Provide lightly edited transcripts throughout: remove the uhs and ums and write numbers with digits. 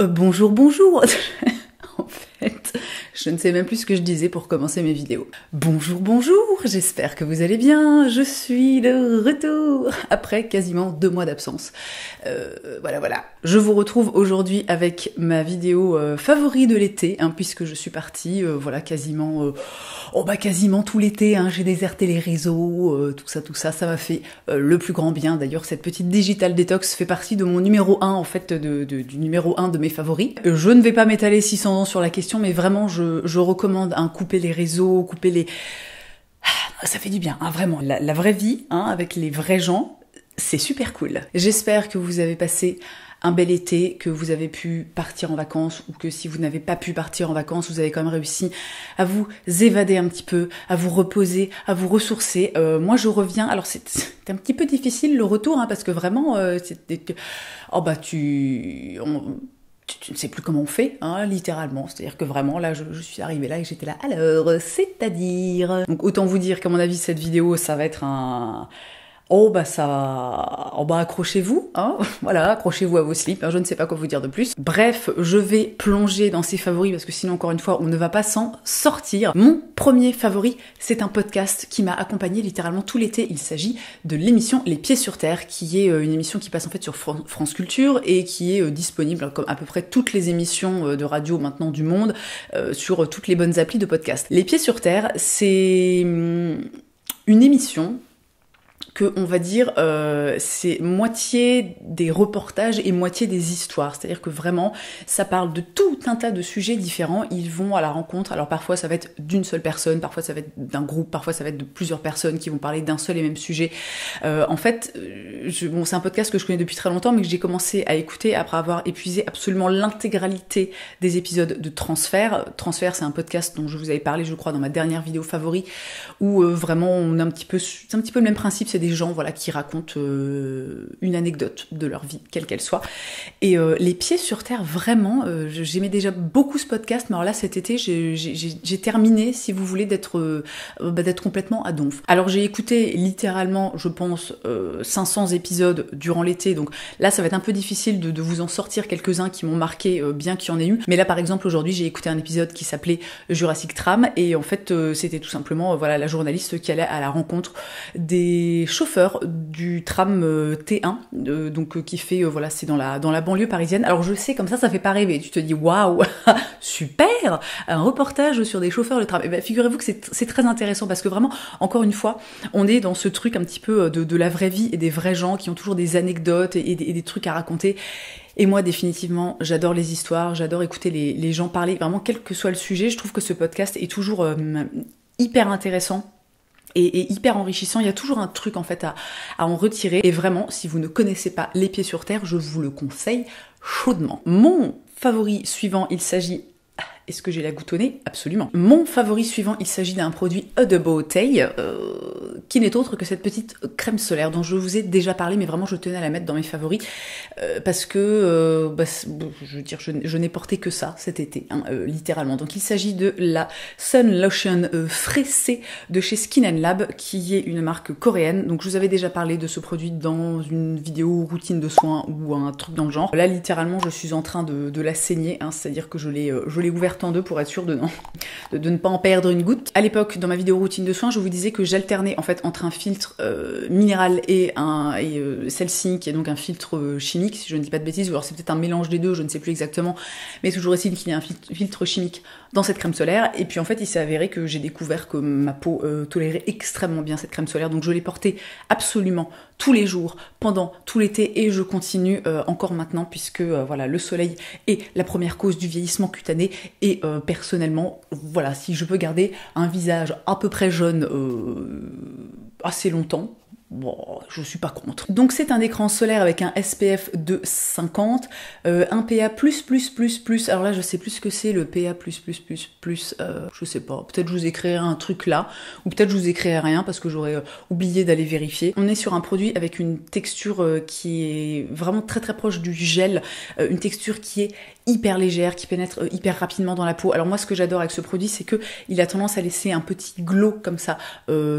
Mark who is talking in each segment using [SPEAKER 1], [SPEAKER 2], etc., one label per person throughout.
[SPEAKER 1] Bonjour, bonjour. En fait, je ne sais même plus ce que je disais pour commencer mes vidéos. Bonjour, bonjour, j'espère que vous allez bien. Je suis de retour après quasiment 2 mois d'absence. Voilà. Je vous retrouve aujourd'hui avec ma vidéo favori de l'été, puisque je suis partie, quasiment tout l'été. J'ai déserté les réseaux, tout ça m'a fait le plus grand bien. D'ailleurs, cette petite digital detox fait partie de mon numéro 1, en fait, du numéro 1 de mes favoris. Je ne vais pas m'étaler 600 ans sur la question, mais vraiment, je recommande couper les réseaux, couper les... Ça fait du bien, vraiment. La vraie vie, avec les vrais gens, c'est super cool. J'espère que vous avez passé un bel été, que vous avez pu partir en vacances, ou que si vous n'avez pas pu partir en vacances, vous avez quand même réussi à vous évader un petit peu, à vous reposer, à vous ressourcer. Moi je reviens, alors c'est un petit peu difficile le retour, parce que vraiment, tu ne sais plus comment on fait, littéralement. C'est-à-dire que vraiment, là, je suis arrivée là et j'étais là. Alors, c'est-à-dire... Donc, autant vous dire qu'à mon avis, cette vidéo, ça va être un... accrochez-vous, voilà, accrochez-vous à vos slips, je ne sais pas quoi vous dire de plus. Bref, je vais plonger dans ces favoris parce que sinon, encore une fois, on ne va pas s'en sortir. Mon premier favori, c'est un podcast qui m'a accompagné littéralement tout l'été. Il s'agit de l'émission Les Pieds sur Terre, qui est une émission qui passe en fait sur France Culture et qui est disponible, comme à peu près toutes les émissions de radio maintenant du monde, sur toutes les bonnes applis de podcast. Les Pieds sur Terre, c'est une émission que, on va dire, c'est moitié des reportages et moitié des histoires. C'est-à-dire que vraiment, ça parle de tout un tas de sujets différents. Ils vont à la rencontre. Alors parfois, ça va être d'une seule personne, parfois ça va être d'un groupe, parfois ça va être de plusieurs personnes qui vont parler d'un seul et même sujet. En fait, c'est un podcast que je connais depuis très longtemps, mais que j'ai commencé à écouter après avoir épuisé absolument l'intégralité des épisodes de Transfert. Transfert, c'est un podcast dont je vous avais parlé, je crois, dans ma dernière vidéo favori, où vraiment, c'est un petit peu le même principe. C'est des gens qui racontent une anecdote de leur vie, quelle qu'elle soit. Et Les Pieds sur Terre, vraiment, j'aimais déjà beaucoup ce podcast, mais alors là, cet été, j'ai terminé, si vous voulez, d'être complètement à donf. Alors j'ai écouté littéralement, je pense, 500 épisodes durant l'été, donc là, ça va être un peu difficile de vous en sortir quelques-uns qui m'ont marqué, bien qu'il y en ait eu. Mais là, par exemple, aujourd'hui, j'ai écouté un épisode qui s'appelait Jurassic Tram, et en fait, c'était tout simplement, la journaliste qui allait à la rencontre des chauffeur du tram T1, qui fait, c'est dans la banlieue parisienne. Alors je sais, comme ça fait pas rêver. Tu te dis, waouh, super, un reportage sur des chauffeurs de tram. Et figurez-vous que c'est très intéressant parce que vraiment, encore une fois, on est dans ce truc un petit peu de la vraie vie et des vrais gens qui ont toujours des anecdotes et des trucs à raconter. Et moi, définitivement, j'adore les histoires, j'adore écouter les gens parler. Vraiment, quel que soit le sujet, je trouve que ce podcast est toujours hyper intéressant et hyper enrichissant. Il y a toujours un truc en fait à en retirer. Et vraiment, si vous ne connaissez pas Les Pieds sur Terre, je vous le conseille chaudement. Mon favori suivant, il s'agit... Est-ce que j'ai la goutte au nez ? Absolument. Mon favori suivant, il s'agit d'un produit de beauté, qui n'est autre que cette petite crème solaire dont je vous ai déjà parlé, mais vraiment je tenais à la mettre dans mes favoris, parce que, je veux dire, je n'ai porté que ça cet été, littéralement. Donc il s'agit de la Sun Lotion Fraissée de chez Skin & Lab, qui est une marque coréenne. Donc je vous avais déjà parlé de ce produit dans une vidéo routine de soins ou un truc dans le genre. Là, littéralement, je suis en train de la saigner, c'est-à-dire que je l'ai ouverte en deux pour être sûre de ne pas en perdre une goutte. À l'époque, dans ma vidéo routine de soins, je vous disais que j'alternais en fait entre un filtre minéral et celle-ci qui est donc un filtre chimique, si je ne dis pas de bêtises, ou alors c'est peut-être un mélange des deux, je ne sais plus exactement, mais toujours est-il qu'il y a un filtre chimique dans cette crème solaire. Et puis en fait, il s'est avéré que j'ai découvert que ma peau tolérait extrêmement bien cette crème solaire, donc je l'ai portée absolument tous les jours, pendant tout l'été, et je continue encore maintenant, puisque le soleil est la première cause du vieillissement cutané, et personnellement, si je peux garder un visage à peu près jeune assez longtemps, je suis pas contre. Donc c'est un écran solaire avec un SPF de 50, un PA++++, alors là je sais plus ce que c'est le PA++++, je sais pas, peut-être je vous écrirai un truc là, ou peut-être je vous écrirai rien parce que j'aurais oublié d'aller vérifier. On est sur un produit avec une texture qui est vraiment très très proche du gel, une texture qui est hyper légère, qui pénètre hyper rapidement dans la peau. Alors moi ce que j'adore avec ce produit, c'est que il a tendance à laisser un petit glow comme ça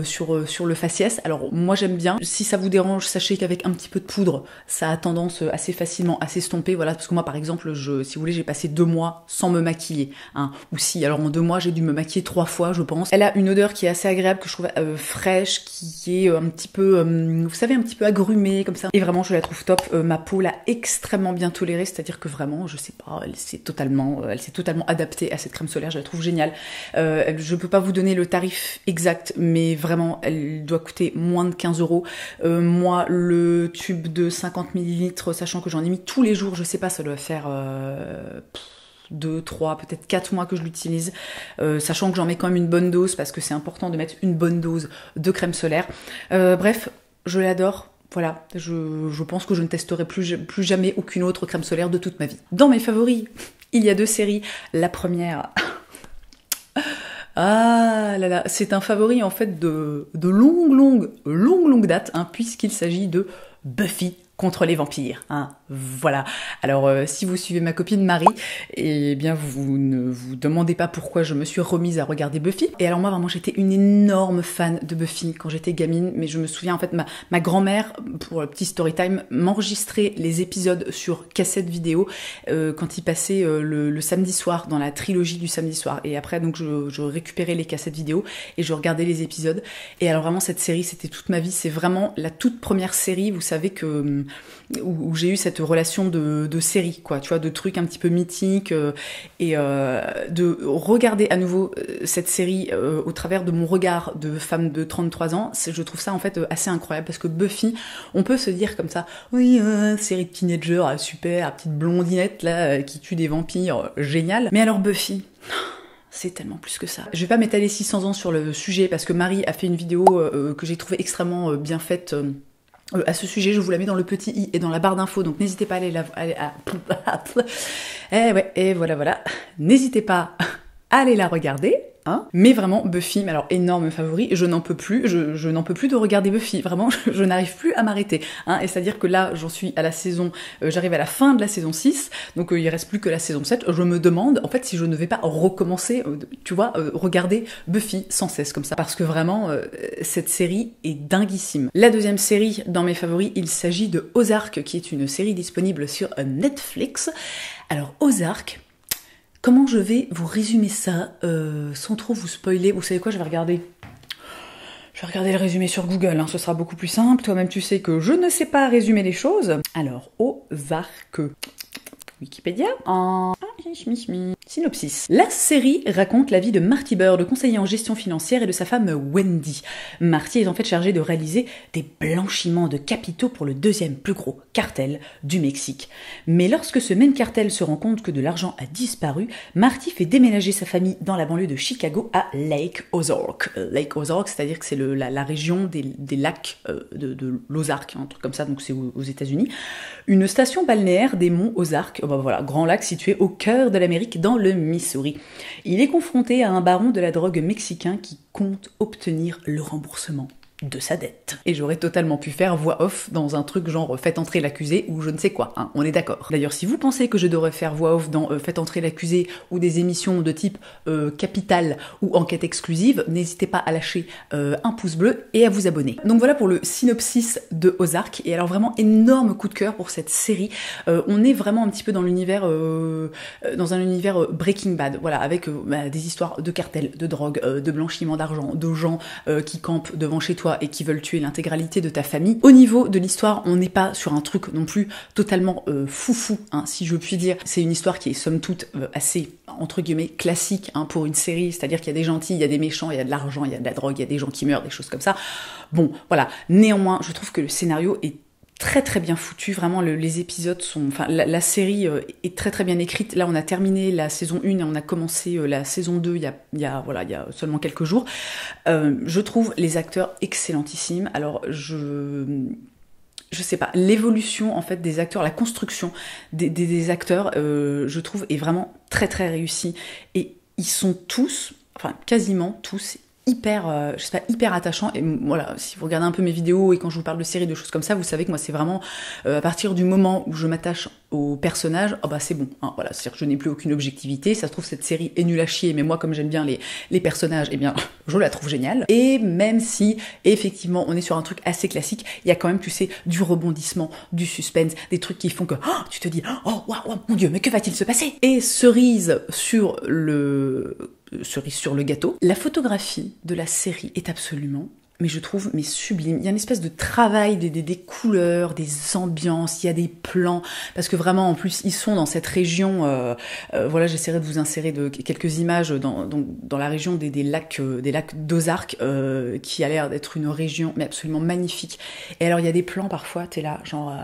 [SPEAKER 1] sur le faciès. Alors moi j'aime bien. Si ça vous dérange, sachez qu'avec un petit peu de poudre, ça a tendance assez facilement à s'estomper, voilà, parce que moi par exemple, si vous voulez, j'ai passé 2 mois sans me maquiller, hein, ou si, alors en 2 mois, j'ai dû me maquiller 3 fois, je pense. Elle a une odeur qui est assez agréable, que je trouve fraîche, qui est un petit peu, vous savez, un petit peu agrumée, comme ça. Et vraiment, je la trouve top. Ma peau l'a extrêmement bien tolérée, c'est-à-dire que vraiment, je sais pas, elle s'est totalement adaptée à cette crème solaire, je la trouve géniale. Je peux pas vous donner le tarif exact, mais vraiment, elle doit coûter moins de 15 €. Moi, le tube de 50 ml, sachant que j'en ai mis tous les jours, je sais pas, ça doit faire 2, 3, peut-être 4 mois que je l'utilise, sachant que j'en mets quand même une bonne dose, parce que c'est important de mettre une bonne dose de crème solaire. Bref, je l'adore. Voilà, je pense que je ne testerai plus jamais aucune autre crème solaire de toute ma vie. Dans mes favoris, il y a 2 séries. La première... Ah là là, c'est un favori en fait de longue date, hein, puisqu'il s'agit de Buffy contre les vampires, hein, voilà. Alors, si vous suivez ma copine Marie, eh bien, vous ne vous demandez pas pourquoi je me suis remise à regarder Buffy. Et alors moi, vraiment, j'étais une énorme fan de Buffy quand j'étais gamine, mais je me souviens, en fait, ma grand-mère, pour le petit story time, m'enregistrait les épisodes sur cassette vidéo quand ils passaient le samedi soir, dans la trilogie du samedi soir. Et après, donc, je récupérais les cassettes vidéo et je regardais les épisodes. Et alors, vraiment, cette série, c'était toute ma vie. C'est vraiment la toute première série, vous savez, où j'ai eu cette relation de série, quoi, tu vois, de trucs un petit peu mythiques, et de regarder à nouveau cette série au travers de mon regard de femme de 33 ans, je trouve ça en fait assez incroyable, parce que Buffy, on peut se dire comme ça, oui, série de teenager, super, petite blondinette là, qui tue des vampires, génial, mais alors Buffy... C'est tellement plus que ça. Je vais pas m'étaler 600 ans sur le sujet, parce que Marie a fait une vidéo que j'ai trouvée extrêmement bien faite à ce sujet. Je vous la mets dans le petit i et dans la barre d'infos, donc n'hésitez pas à aller et voilà. N'hésitez pas à aller la regarder. Hein, mais vraiment, Buffy, alors énorme favori, je n'en peux plus, je n'en peux plus de regarder Buffy, vraiment, je n'arrive plus à m'arrêter, hein, et c'est-à-dire que là, j'en suis à la saison, j'arrive à la fin de la saison 6, donc il reste plus que la saison 7, je me demande, en fait, si je ne vais pas recommencer, tu vois, regarder Buffy sans cesse, comme ça, parce que vraiment, cette série est dinguissime. La deuxième série dans mes favoris, il s'agit de Ozark, qui est une série disponible sur Netflix. Alors, Ozark... Comment je vais vous résumer ça sans trop vous spoiler? Vous savez quoi, je vais regarder le résumé sur Google, hein, ce sera beaucoup plus simple. Toi-même, tu sais que je ne sais pas résumer les choses. Alors, Ozark... Wikipédia en synopsis. La série raconte la vie de Marty Bird, conseiller en gestion financière, et de sa femme Wendy. Marty est en fait chargé de réaliser des blanchiments de capitaux pour le 2e plus gros cartel du Mexique. Mais lorsque ce même cartel se rend compte que de l'argent a disparu, Marty fait déménager sa famille dans la banlieue de Chicago à Lake Ozark. Lake Ozark, c'est-à-dire que c'est la région des lacs de l'Ozark, un truc comme ça, donc c'est aux États-Unis. Une station balnéaire des monts Ozark, voilà, grand lac situé au cœur de l'Amérique, dans le Missouri. Il est confronté à un baron de la drogue mexicain qui compte obtenir le remboursement de sa dette. Et j'aurais totalement pu faire voix off dans un truc genre Faites entrer l'accusé ou je ne sais quoi, hein, on est d'accord. D'ailleurs, si vous pensez que je devrais faire voix off dans Faites entrer l'accusé ou des émissions de type Capital ou Enquête exclusive, n'hésitez pas à lâcher un pouce bleu et à vous abonner. Donc voilà pour le synopsis de Ozark. Et alors vraiment énorme coup de cœur pour cette série. On est vraiment un petit peu dans l'univers, dans un univers Breaking Bad, voilà, avec des histoires de cartels, de drogue, de blanchiment d'argent, de gens qui campent devant chez toi et qui veulent tuer l'intégralité de ta famille. Au niveau de l'histoire, on n'est pas sur un truc non plus totalement foufou, hein, si je puis dire. C'est une histoire qui est somme toute assez, entre guillemets, classique, hein, pour une série, c'est-à-dire qu'il y a des gentils, il y a des méchants, il y a de l'argent, il y a de la drogue, il y a des gens qui meurent, des choses comme ça. Bon, voilà. Néanmoins, je trouve que le scénario est très très bien foutu, vraiment les épisodes sont... Enfin, la série est très très bien écrite. Là, on a terminé la saison 1 et on a commencé la saison 2 il y a seulement quelques jours. Je trouve les acteurs excellentissimes. Alors, je sais pas, l'évolution en fait des acteurs, la construction des acteurs, je trouve est vraiment très très réussie. Et ils sont tous, enfin quasiment tous, hyper, je sais pas, hyper attachant. Et voilà, si vous regardez un peu mes vidéos et quand je vous parle de séries, de choses comme ça, vous savez que moi c'est vraiment à partir du moment où je m'attache aux personnages, oh bah c'est bon, hein, voilà, c'est-à-dire que je n'ai plus aucune objectivité, ça se trouve cette série est nulle à chier, mais moi comme j'aime bien les personnages, eh bien je la trouve géniale. Et même si effectivement on est sur un truc assez classique, il y a quand même, tu sais, du rebondissement, du suspense, des trucs qui font que tu te dis oh waouh, mon Dieu, mais que va-t-il se passer? Et cerise sur le gâteau, la photographie de la série est absolument, mais je trouve, mais sublime. Il y a une espèce de travail des couleurs, des ambiances, il y a des plans, parce que vraiment, en plus, ils sont dans cette région, voilà, j'essaierai de vous insérer quelques images dans la région des lacs d'Ozark, qui a l'air d'être une région, mais absolument magnifique. Et alors, il y a des plans, parfois, t'es là, genre,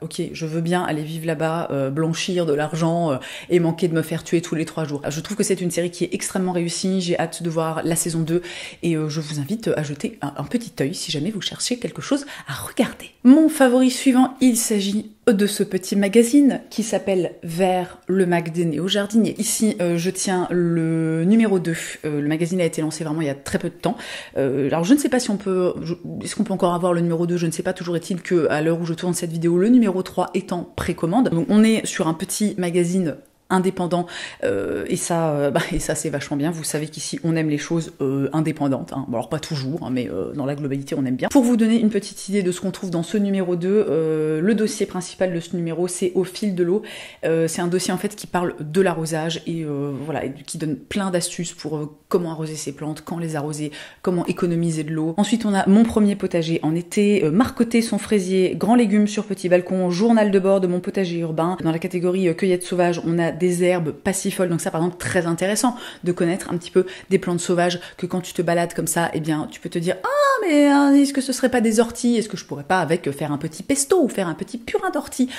[SPEAKER 1] ok, je veux bien aller vivre là-bas, blanchir de l'argent, et manquer de me faire tuer tous les 3 jours. Je trouve que c'est une série qui est extrêmement réussie, j'ai hâte de voir la saison 2, et je vous invite à jeter un petit œil si jamais vous cherchez quelque chose à regarder. Mon favori suivant, il s'agit de ce petit magazine qui s'appelle Vers le Mag des Néo-Jardiniers. Ici, je tiens le numéro 2. Le magazine a été lancé vraiment il y a très peu de temps. Alors, je ne sais pas si on peut... Est-ce qu'on peut encore avoir le numéro 2? Je ne sais pas. Toujours est-il qu'à l'heure où je tourne cette vidéo, le numéro 3 est en précommande. Donc, on est sur un petit magazine indépendant, et ça c'est vachement bien. Vous savez qu'ici on aime les choses indépendantes, hein. Bon, alors pas toujours, hein, mais dans la globalité on aime bien. Pour vous donner une petite idée de ce qu'on trouve dans ce numéro 2, le dossier principal de ce numéro, c'est Au fil de l'eau. C'est un dossier en fait qui parle de l'arrosage et voilà, et qui donne plein d'astuces pour comment arroser ses plantes, quand les arroser, comment économiser de l'eau. Ensuite on a Mon premier potager en été, Marcoter son fraisier, Grands légumes sur petit balcon, Journal de bord de mon potager urbain. Dans la catégorie cueillette sauvage, on a des herbes passifoles, donc ça par exemple très intéressant de connaître un petit peu des plantes sauvages que quand tu te balades comme ça, eh bien tu peux te dire mais est-ce que ce serait pas des orties? Est-ce que je pourrais pas faire un petit pesto ou faire un petit purin d'orties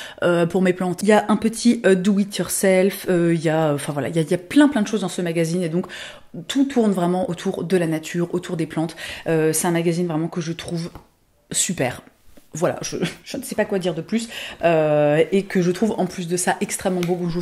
[SPEAKER 1] pour mes plantes? Il y a un petit do it yourself, il y a plein de choses dans ce magazine et donc tout tourne vraiment autour de la nature, autour des plantes. C'est un magazine vraiment que je trouve super. Voilà, je ne sais pas quoi dire de plus, et que je trouve en plus de ça extrêmement beau. Je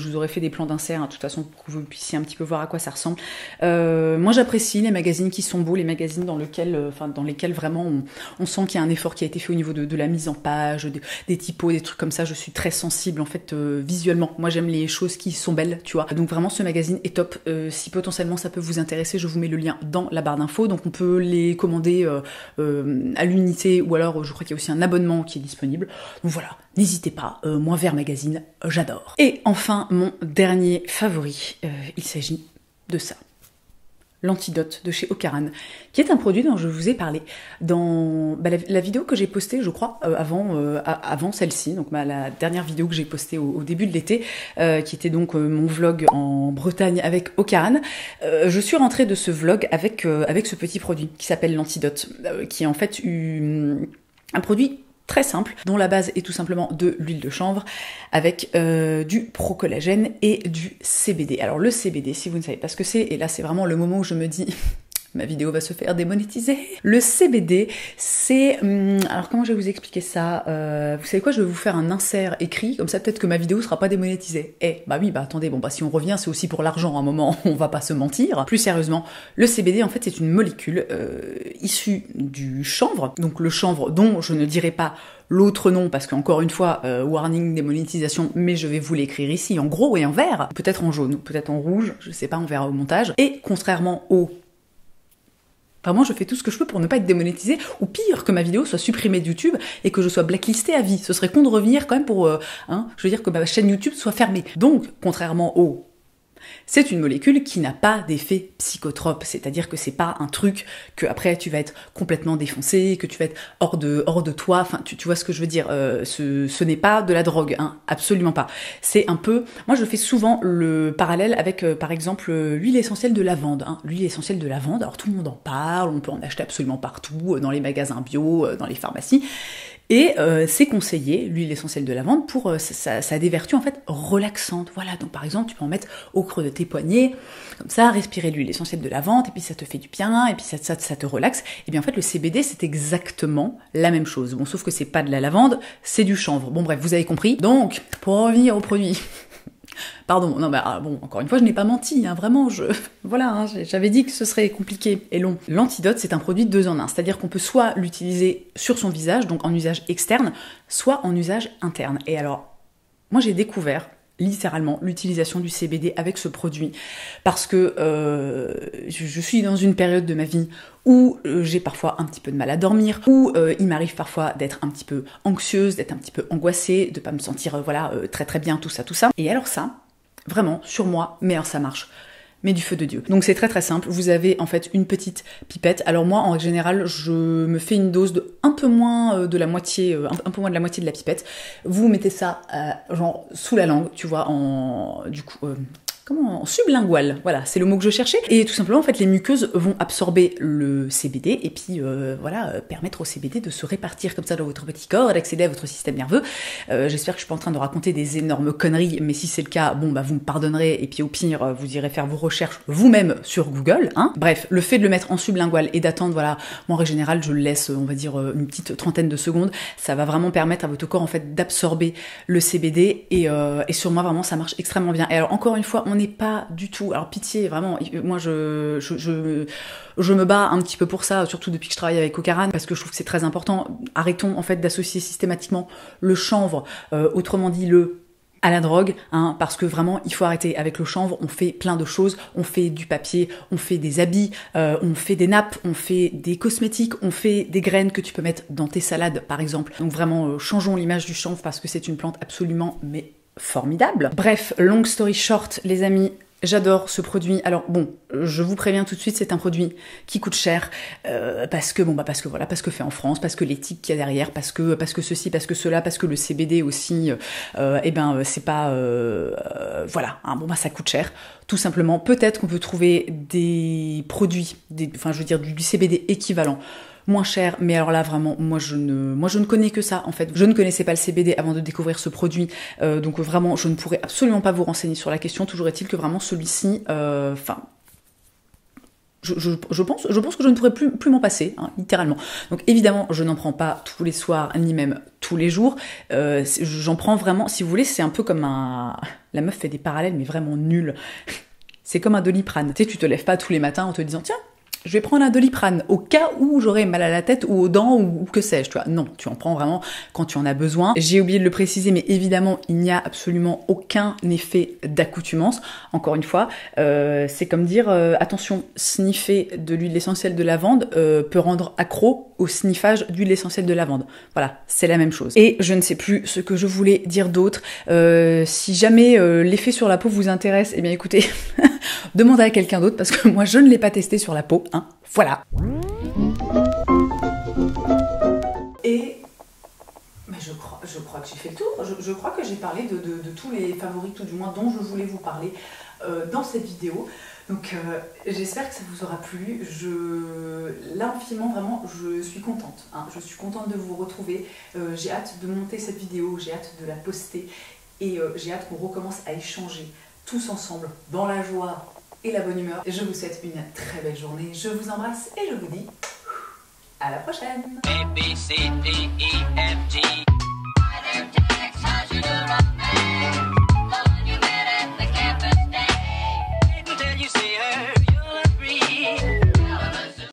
[SPEAKER 1] vous aurais fait des plans d'insert, hein, de toute façon, pour que vous puissiez un petit peu voir à quoi ça ressemble. Moi j'apprécie les magazines qui sont beaux, les magazines dans lesquels vraiment on sent qu'il y a un effort qui a été fait au niveau de la mise en page, des typos, des trucs comme ça. Je suis très sensible en fait visuellement. Moi j'aime les choses qui sont belles, tu vois. Donc vraiment ce magazine est top. Si potentiellement ça peut vous intéresser, je vous mets le lien dans la barre d'infos. Donc on peut les commander à l'unité, ou alors je crois qu'il y a aussi un abonnement qui est disponible. Donc voilà, n'hésitez pas, moi Vers Magazine, j'adore. Et enfin, mon dernier favori, il s'agit de ça. L'Antidote de chez Ocaran, qui est un produit dont je vous ai parlé dans la vidéo que j'ai postée, je crois, avant celle-ci, donc la dernière vidéo que j'ai postée au début de l'été, qui était donc mon vlog en Bretagne avec Ocaran. Je suis rentrée de ce vlog avec ce petit produit qui s'appelle l'Antidote, qui est en fait un produit très simple, dont la base est tout simplement de l'huile de chanvre avec du procollagène et du CBD. Alors le CBD, si vous ne savez pas ce que c'est, et là c'est vraiment le moment où je me dis ma vidéo va se faire démonétiser. Le CBD, c'est... alors comment je vais vous expliquer ça? Vous savez quoi? Je vais vous faire un insert écrit, comme ça peut-être que ma vidéo sera pas démonétisée. Attendez, si on revient, c'est aussi pour l'argent à un moment, on va pas se mentir. Plus sérieusement, le CBD en fait c'est une molécule issue du chanvre, donc le chanvre dont je ne dirai pas l'autre nom, parce qu'encore une fois, warning démonétisation, mais je vais vous l'écrire ici en gros et en vert, peut-être en jaune, peut-être en rouge, je sais pas, on verra au montage. Et contrairement au... Vraiment, je fais tout ce que je peux pour ne pas être démonétisée, ou pire, que ma vidéo soit supprimée de YouTube et que je sois blacklistée à vie. Ce serait con de revenir quand même pour, je veux dire que ma chaîne YouTube soit fermée. Donc, contrairement au... C'est une molécule qui n'a pas d'effet psychotrope, c'est-à-dire que c'est pas un truc que après tu vas être complètement défoncé, que tu vas être hors de toi, enfin tu vois ce que je veux dire, ce n'est pas de la drogue, hein, absolument pas. C'est un peu, moi je fais souvent le parallèle avec par exemple l'huile essentielle de lavande, hein. L'huile essentielle de lavande, alors tout le monde en parle, on peut en acheter absolument partout, dans les magasins bio, dans les pharmacies. Et c'est conseillé, l'huile essentielle de lavande, pour ça a des vertus en fait relaxantes. Voilà, donc par exemple, tu peux en mettre au creux de tes poignets, comme ça, respirer l'huile essentielle de lavande, et puis ça te fait du bien, et puis ça te relaxe. Et bien en fait, le CBD, c'est exactement la même chose. Bon, sauf que c'est pas de la lavande, c'est du chanvre. Bon bref, vous avez compris. Donc, pour revenir au produit... Pardon, non, bon, encore une fois, je n'ai pas menti, hein, vraiment, j'avais dit que ce serait compliqué et long. L'Antidote, c'est un produit 2 en 1, c'est-à-dire qu'on peut soit l'utiliser sur son visage, donc en usage externe, soit en usage interne. Et alors, Moi j'ai découvert littéralement l'utilisation du CBD avec ce produit parce que je suis dans une période de ma vie où j'ai parfois un petit peu de mal à dormir, où il m'arrive parfois d'être un petit peu anxieuse, d'être un petit peu angoissée, de pas me sentir très très bien, tout ça. Et alors ça, vraiment, sur moi, mais alors ça marche. Mais du feu de Dieu. Donc c'est très très simple, vous avez en fait une petite pipette. Alors moi en général je me fais une dose de un peu moins de la moitié, un peu moins de la moitié de la pipette. Vous mettez ça genre sous la langue, tu vois, en sublingual, voilà, c'est le mot que je cherchais. Et tout simplement, en fait, les muqueuses vont absorber le CBD et puis, permettre au CBD de se répartir comme ça dans votre petit corps, d'accéder à votre système nerveux. J'espère que je suis pas en train de raconter des énormes conneries, mais si c'est le cas, vous me pardonnerez et puis au pire, vous irez faire vos recherches vous-même sur Google, hein. Bref, le fait de le mettre en sublingual et d'attendre, moi en général, je le laisse, on va dire, une petite trentaine de secondes, ça va vraiment permettre à votre corps, en fait, d'absorber le CBD et sur moi, vraiment, ça marche extrêmement bien. Et alors, encore une fois, on n'est pas du tout, alors pitié, vraiment, moi je me bats un petit peu pour ça, surtout depuis que je travaille avec Ocaran, parce que je trouve que c'est très important. Arrêtons en fait d'associer systématiquement le chanvre, autrement dit à la drogue, hein, parce que vraiment il faut arrêter. Avec le chanvre, on fait plein de choses, on fait du papier, on fait des habits, on fait des nappes, on fait des cosmétiques, on fait des graines que tu peux mettre dans tes salades par exemple. Donc vraiment, changeons l'image du chanvre parce que c'est une plante absolument formidable. Bref, long story short, les amis, j'adore ce produit. Alors bon, je vous préviens tout de suite, c'est un produit qui coûte cher parce que fait en France, parce que l'éthique qu'il y a derrière, parce que ceci, parce que cela, parce que le CBD aussi, c'est pas ça coûte cher. Tout simplement, peut-être qu'on peut trouver des produits, du CBD équivalent moins cher, mais alors là vraiment moi je ne connais que ça en fait. Je ne connaissais pas le CBD avant de découvrir ce produit, donc vraiment je ne pourrais absolument pas vous renseigner sur la question. Toujours est-il que vraiment celui-ci, je pense que je ne pourrais plus m'en passer, hein, littéralement. Donc évidemment je n'en prends pas tous les soirs ni même tous les jours, j'en prends vraiment, si vous voulez, c'est un peu comme la meuf fait des parallèles mais vraiment nuls. C'est comme un Doliprane, tu sais, tu te lèves pas tous les matins en te disant tiens, je vais prendre un Doliprane au cas où j'aurais mal à la tête ou aux dents ou que sais-je, tu vois. Non, tu en prends vraiment quand tu en as besoin. J'ai oublié de le préciser, mais évidemment, il n'y a absolument aucun effet d'accoutumance. Encore une fois, c'est comme dire, attention, sniffer de l'huile essentielle de lavande peut rendre accro au sniffage d'huile essentielle de lavande. Voilà, c'est la même chose. Et je ne sais plus ce que je voulais dire d'autre. Si jamais l'effet sur la peau vous intéresse, eh bien écoutez, demandez à quelqu'un d'autre parce que moi je ne l'ai pas testé sur la peau, hein. Voilà. Et je crois que j'ai fait le tour. Je crois que j'ai parlé de tous les favoris, tout du moins dont je voulais vous parler dans cette vidéo. Donc j'espère que ça vous aura plu. Là, infiniment, vraiment, je suis contente, hein. Je suis contente de vous retrouver. J'ai hâte de monter cette vidéo, j'ai hâte de la poster et j'ai hâte qu'on recommence à échanger tous ensemble dans la joie et la bonne humeur. Je vous souhaite une très belle journée. Je vous embrasse et je vous dis à la prochaine.